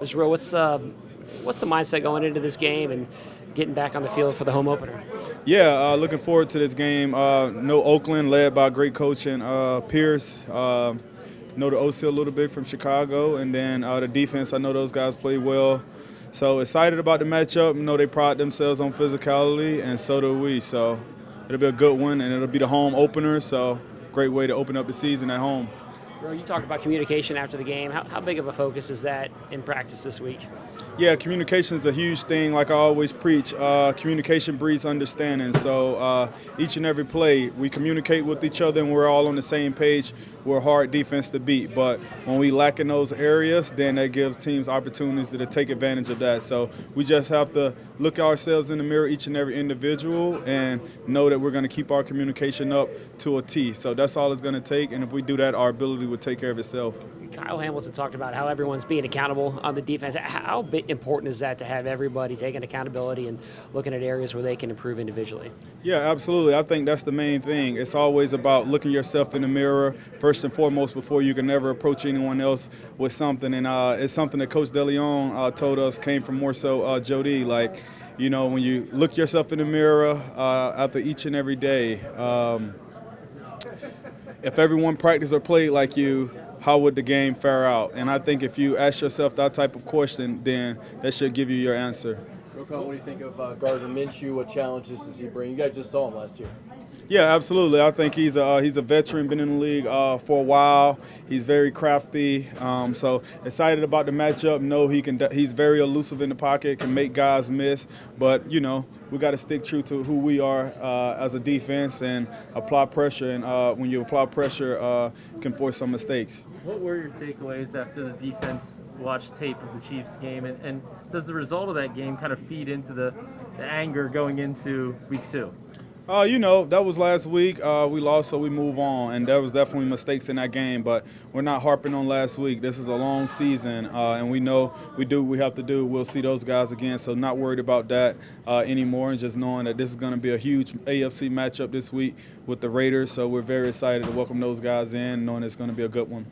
Mr. Rowe, what's the mindset going into this game and getting back on the field for the home opener? Yeah, looking forward to this game. Know Oakland, led by great coach and Pierce. Know the OC a little bit from Chicago, and then the defense. I know those guys play well. So excited about the matchup. Know they pride themselves on physicality, and so do we. So it'll be a good one, and it'll be the home opener. So great way to open up the season at home. Rowe, you talked about communication after the game. How big of a focus is that in practice this week? Yeah, communication is a huge thing. Like I always preach, communication breeds understanding. So each and every play, we communicate with each other and we're all on the same page. We're a hard defense to beat. But when we lack in those areas, then that gives teams opportunities to take advantage of that. So we just have to look ourselves in the mirror, each and every individual, and know that we're going to keep our communication up to a T. So that's all it's going to take. And if we do that, our ability will take care of itself. Kyle Hamilton talked about how everyone's being accountable on the defense. How important is that to have everybody taking accountability and looking at areas where they can improve individually? Yeah, absolutely. I think that's the main thing. It's always about looking yourself in the mirror first and foremost before you can never approach anyone else with something. And it's something that Coach DeLeon told us came from more so Jody. Like, you know, when you look yourself in the mirror after each and every day, if everyone practiced or played like you, how would the game fare out? And I think if you ask yourself that type of question, then that should give you your answer. Roquan, what do you think of Gardner Minshew? What challenges does he bring? You guys just saw him last year. Yeah, absolutely. I think he's a veteran, been in the league for a while. He's very crafty. So excited about the matchup. Know he's very elusive in the pocket, can make guys miss. But you know, we got to stick true to who we are as a defense and apply pressure. And when you apply pressure, can force some mistakes. What were your takeaways after the defense watched tape of the Chiefs game, and does the result of that game kind of feed into the anger going into week 2? You know, that was last week. We lost, so we move on. And there was definitely mistakes in that game, but we're not harping on last week. This is a long season, and we know we do what we have to do. We'll see those guys again, so not worried about that anymore, and just knowing that this is going to be a huge AFC matchup this week with the Raiders. So we're very excited to welcome those guys in, knowing it's going to be a good one.